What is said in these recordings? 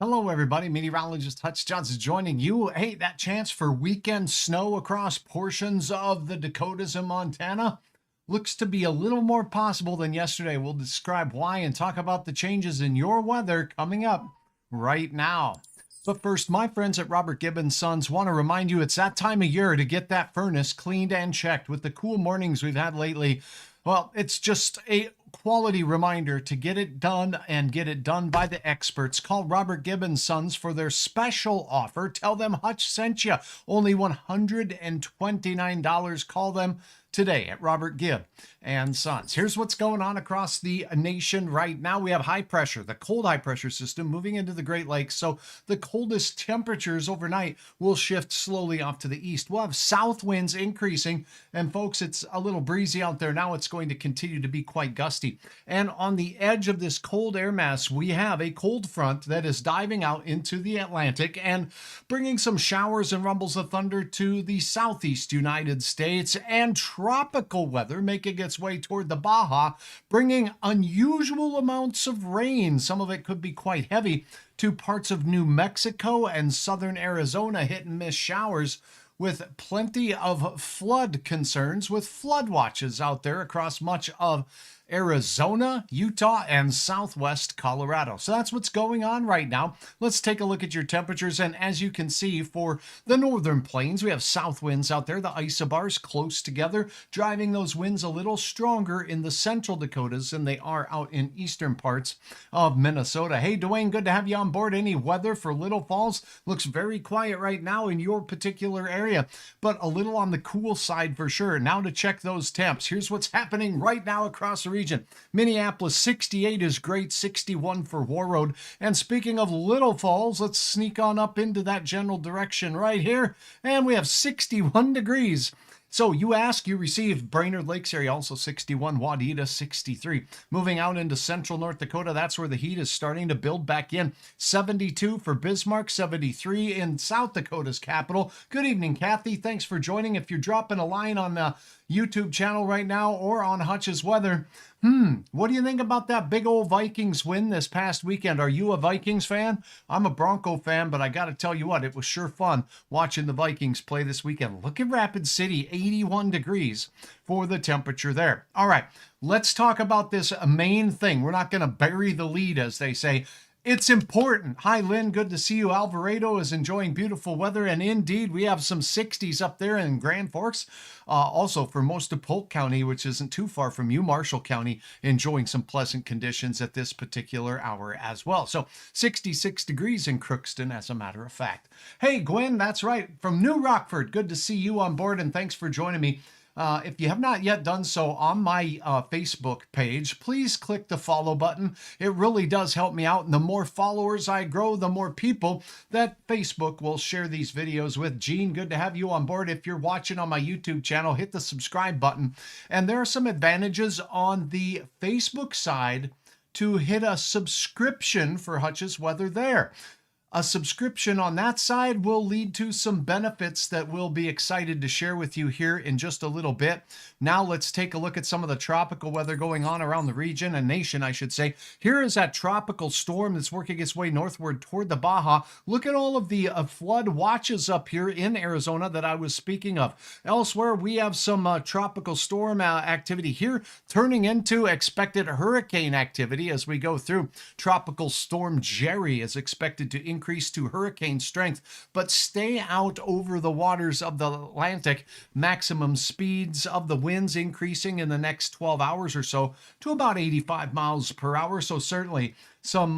Hello, everybody. Meteorologist Hutch Johnson joining you. Hey, that chance for weekend snow across portions of the Dakotas and Montana looks to be a little more possible than yesterday. We'll describe why and talk about the changes in your weather coming up right now. But first, my friends at Robert Gibbons Sons want to remind you it's that time of year to get that furnace cleaned and checked. With the cool mornings we've had lately, well, it's just a quality reminder to get it done and get it done by the experts. Call Robert Gibbons Sons for their special offer. Tell them Hutch sent you. Only $129. Call them today at Robert Gibb and Sons. Here's what's going on across the nation right now. We have high pressure, the cold high pressure system moving into the Great Lakes. So the coldest temperatures overnight will shift slowly off to the east. We'll have south winds increasing. And folks, it's a little breezy out there now. It's going to continue to be quite gusty. And on the edge of this cold air mass, we have a cold front that is diving out into the Atlantic and bringing some showers and rumbles of thunder to the southeast United States, and tropical weather making its way toward the Baja, bringing unusual amounts of rain. Some of it could be quite heavy to parts of New Mexico and southern Arizona, hit and miss showers, with plenty of flood concerns, with flood watches out there across much of Arizona, Utah, and southwest Colorado. So that's what's going on right now. Let's take a look at your temperatures. And as you can see, for the northern plains, we have south winds out there, the isobars close together, driving those winds a little stronger in the central Dakotas than they are out in eastern parts of Minnesota. Hey, Dwayne, good to have you on board. Any weather for Little Falls? Looks very quiet right now in your particular area, but a little on the cool side for sure. Now to check those temps. Here's what's happening right now across the region. Minneapolis 68 is great, 61 for Warroad. And speaking of Little Falls, let's sneak on up into that general direction right here. And we have 61 degrees. So you ask, you receive. Brainerd Lakes area also 61, Wadena 63. Moving out into central North Dakota, that's where the heat is starting to build back in. 72 for Bismarck, 73 in South Dakota's capital. Good evening, Kathy. Thanks for joining. If you're dropping a line on the YouTube channel right now or on Hutch's weather, what do you think about that big old Vikings win this past weekend? Are you a Vikings fan? I'm a Bronco fan, but I got to tell you what, it was sure fun watching the Vikings play this weekend. Look at Rapid City, 81 degrees for the temperature there. All right, let's talk about this main thing. We're not going to bury the lead, as they say. It's important. Hi, Lynn. Good to see you. Alvarado is enjoying beautiful weather. And indeed, we have some 60s up there in Grand Forks. Also, for most of Polk County, which isn't too far from you, Marshall County, enjoying some pleasant conditions at this particular hour as well. So 66 degrees in Crookston, as a matter of fact. Hey, Gwen, that's right. From New Rockford. Good to see you on board, and thanks for joining me. If you have not yet done so on my Facebook page, please click the follow button. It really does help me out. And the more followers I grow, the more people that Facebook will share these videos with. Gene, good to have you on board. If you're watching on my YouTube channel, hit the subscribe button. And there are some advantages on the Facebook side to hit a subscription for Hutch's Weather there. A subscription on that side will lead to some benefits that we'll be excited to share with you here in just a little bit. Now let's take a look at some of the tropical weather going on around the region and nation, I should say. Here is that tropical storm that's working its way northward toward the Baja. Look at all of the flood watches up here in Arizona that I was speaking of. Elsewhere, we have some tropical storm activity here turning into expected hurricane activity as we go through. Tropical storm Jerry is expected to increase to hurricane strength, but stay out over the waters of the Atlantic. Maximum speeds of the winds increasing in the next 12 hours or so to about 85 miles per hour. So certainly some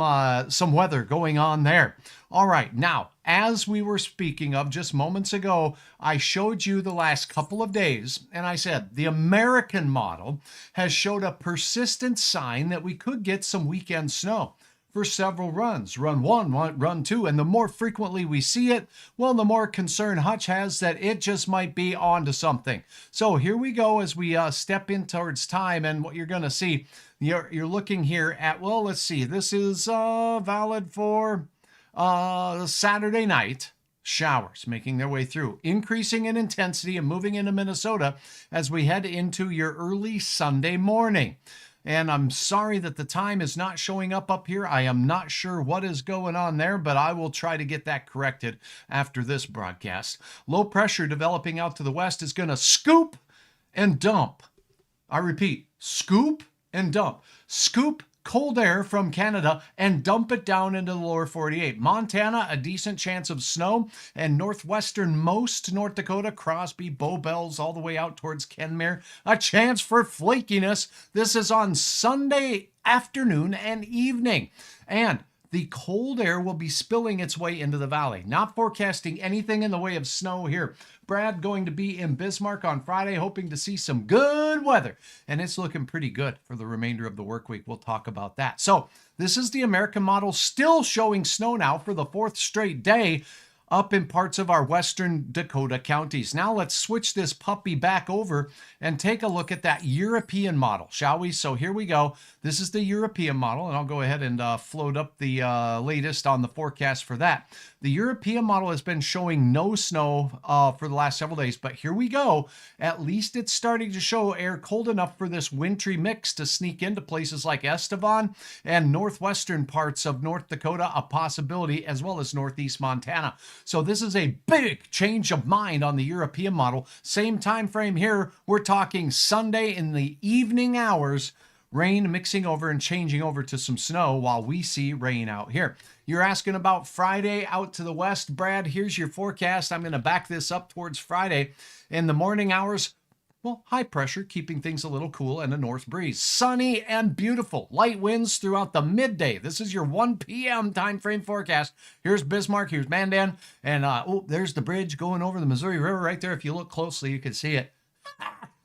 weather going on there. All right, now, as we were speaking of just moments ago, I showed you the last couple of days, and I said the American model has showed a persistent sign that we could get some weekend snow for several runs. Run 1, run 2, and the more frequently we see it, well, the more concern Hutch has that it just might be on to something. So here we go as we step in towards time, and what you're going to see, you're looking here at, well, let's see, this is valid for Saturday night. Showers making their way through, increasing in intensity and moving into Minnesota as we head into your early Sunday morning. And I'm sorry that the time is not showing up here. I am not sure what is going on there, but I will try to get that corrected after this broadcast. Low pressure developing out to the west is going to scoop and dump. I repeat, scoop and dump. Scoop cold air from Canada and dump it down into the lower 48. Montana, a decent chance of snow, and northwesternmost North Dakota, Crosby, Bow Bells, all the way out towards Kenmare, a chance for flakiness. This is on Sunday afternoon and evening. And the cold air will be spilling its way into the valley. Not forecasting anything in the way of snow here. Brad going to be in Bismarck on Friday, hoping to see some good weather. And it's looking pretty good for the remainder of the work week. We'll talk about that. So this is the American model, still showing snow now for the 4th straight day up in parts of our western Dakota counties. Now let's switch this puppy back over and take a look at that European model, shall we? So here we go. This is the European model, and I'll go ahead and float up the latest on the forecast for that. The European model has been showing no snow for the last several days, but here we go. At least it's starting to show air cold enough for this wintry mix to sneak into places like Estevan and northwestern parts of North Dakota, a possibility, as well as northeast Montana. So this is a big change of mind on the European model. Same time frame here. We're talking Sunday in the evening hours. Rain mixing over and changing over to some snow while we see rain out here. You're asking about Friday out to the west. Brad, here's your forecast. I'm going to back this up towards Friday. In the morning hours, well, high pressure, keeping things a little cool, and a north breeze. Sunny and beautiful. Light winds throughout the midday. This is your 1 p.m. time frame forecast. Here's Bismarck, here's Mandan, and there's the bridge going over the Missouri River right there. If you look closely, you can see it.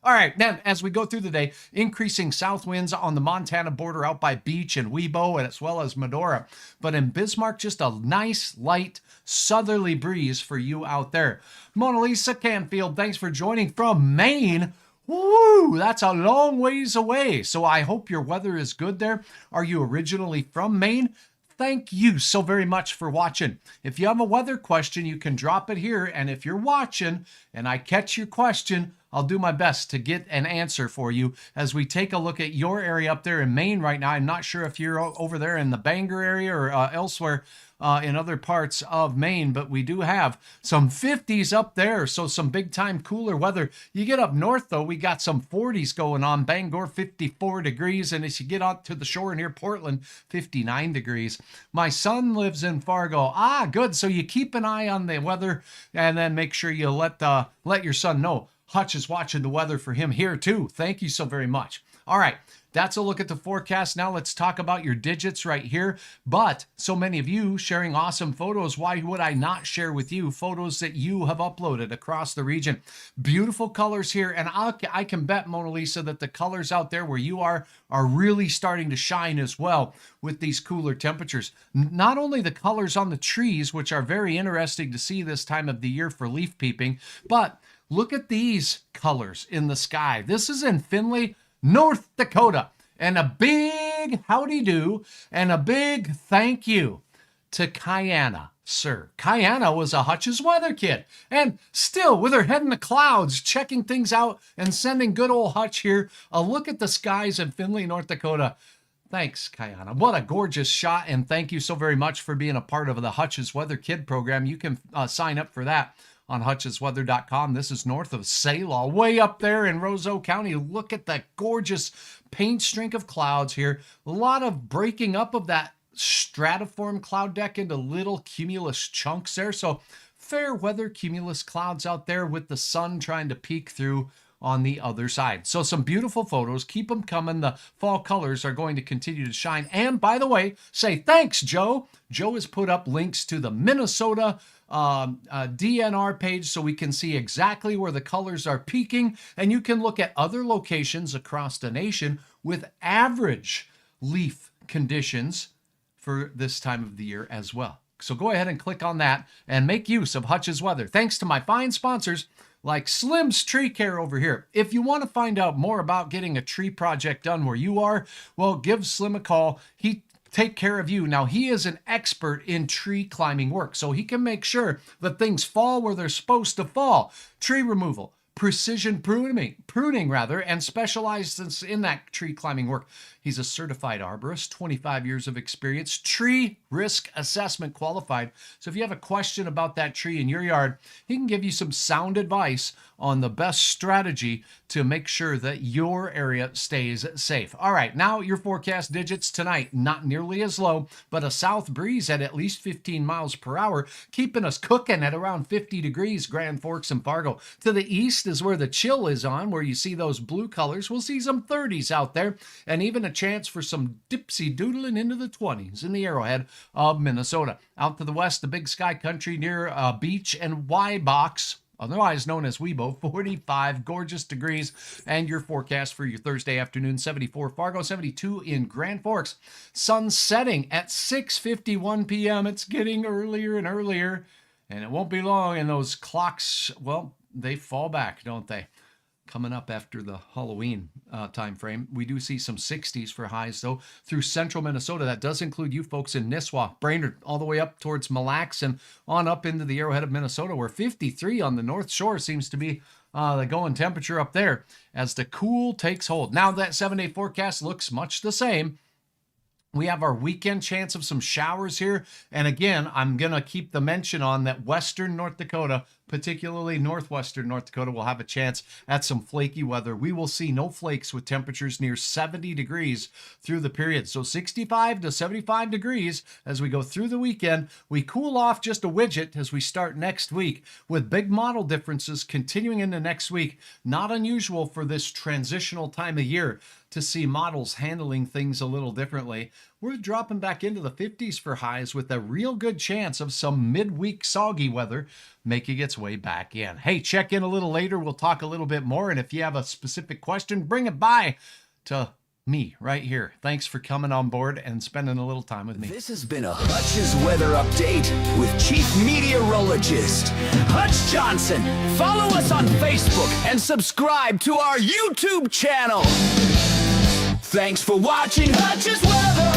All right, now as we go through the day, increasing south winds on the Montana border out by Beach and Webo, and as well as Medora. But in Bismarck, just a nice, light, southerly breeze for you out there. Mona Lisa Canfield, thanks for joining from Maine. Woo, that's a long ways away. So I hope your weather is good there. Are you originally from Maine? Thank you so very much for watching. If you have a weather question, you can drop it here. And if you're watching and I catch your question, I'll do my best to get an answer for you as we take a look at your area up there in Maine right now. I'm not sure if you're over there in the Bangor area or elsewhere in other parts of Maine, but we do have some 50s up there, so some big time cooler weather. You get up north though, we got some 40s going on. Bangor 54 degrees, and as you get out to the shore near Portland, 59 degrees. My son lives in Fargo. Good. So you keep an eye on the weather and then make sure you let your son know Hutch is watching the weather for him here too. Thank you so very much. All right, that's a look at the forecast. Now let's talk about your digits right here. But so many of you sharing awesome photos. Why would I not share with you photos that you have uploaded across the region? Beautiful colors here. And I can bet, Mona Lisa, that the colors out there where you are really starting to shine as well with these cooler temperatures. Not only the colors on the trees, which are very interesting to see this time of the year for leaf peeping, but look at these colors in the sky. This is in Findlay, North Dakota. And a big howdy do and a big thank you to Kiana, sir. Kiana was a Hutch's weather kid. And still, with her head in the clouds, checking things out and sending good old Hutch here a look at the skies in Findlay, North Dakota. Thanks, Kiana. What a gorgeous shot. And thank you so very much for being a part of the Hutch's Weather Kid program. You can sign up for that on hutchesweather.com. This is north of Salem, way up there in Roseau County. Look at that gorgeous paint streak of clouds here. A lot of breaking up of that stratiform cloud deck into little cumulus chunks there. So fair weather cumulus clouds out there with the sun trying to peek through on the other side. So some beautiful photos. Keep them coming. The fall colors are going to continue to shine. And by the way, say thanks, Joe. Joe has put up links to the Minnesota DNR page so we can see exactly where the colors are peaking. And you can look at other locations across the nation with average leaf conditions for this time of the year as well. So go ahead and click on that and make use of Hutch's Weather. Thanks to my fine sponsors like Slim's Tree Care over here. If you want to find out more about getting a tree project done where you are, well, give Slim a call. He take care of you. Now, he is an expert in tree climbing work, so he can make sure that things fall where they're supposed to fall. Tree removal, precision pruning rather, and specializes in that tree climbing work. He's a certified arborist, 25 years of experience, tree risk assessment qualified. So if you have a question about that tree in your yard, he can give you some sound advice on the best strategy to make sure that your area stays safe. All right, now your forecast digits tonight, not nearly as low, but a south breeze at least 15 miles per hour, keeping us cooking at around 50 degrees, Grand Forks and Fargo. To the east is where the chill is on, where you see those blue colors. We'll see some 30s out there, and even a chance for some dipsy doodling into the 20s in the Arrowhead of Minnesota. Out to the west, the Big Sky Country near Beach and Y-Box, otherwise known as Weibo, 45 gorgeous degrees. And your forecast for your Thursday afternoon, 74 Fargo, 72 in Grand Forks. Sun setting at 6:51 p.m. It's getting earlier and earlier, and it won't be long, and those clocks, well, they fall back, don't they? Coming up after the Halloween time frame. We do see some 60s for highs, though, through central Minnesota. That does include you folks in Nisswa, Brainerd, all the way up towards Mille Lacs and on up into the Arrowhead of Minnesota, where 53 on the North Shore seems to be the going temperature up there as the cool takes hold. Now that 7-day forecast looks much the same. We have our weekend chance of some showers here. And again, I'm going to keep the mention on that western North Dakota, particularly northwestern North Dakota, will have a chance at some flaky weather. We will see no flakes with temperatures near 70 degrees through the period. So 65 to 75 degrees as we go through the weekend. We cool off just a widget as we start next week, with big model differences continuing into next week. Not unusual for this transitional time of year to see models handling things a little differently. We're dropping back into the 50s for highs with a real good chance of some midweek soggy weather making its way back in. Hey, check in a little later. We'll talk a little bit more. And if you have a specific question, bring it by to me right here. Thanks for coming on board and spending a little time with me. This has been a Hutch's Weather Update with Chief Meteorologist Hutch Johnson. Follow us on Facebook and subscribe to our YouTube channel. Thanks for watching Hutch's Weather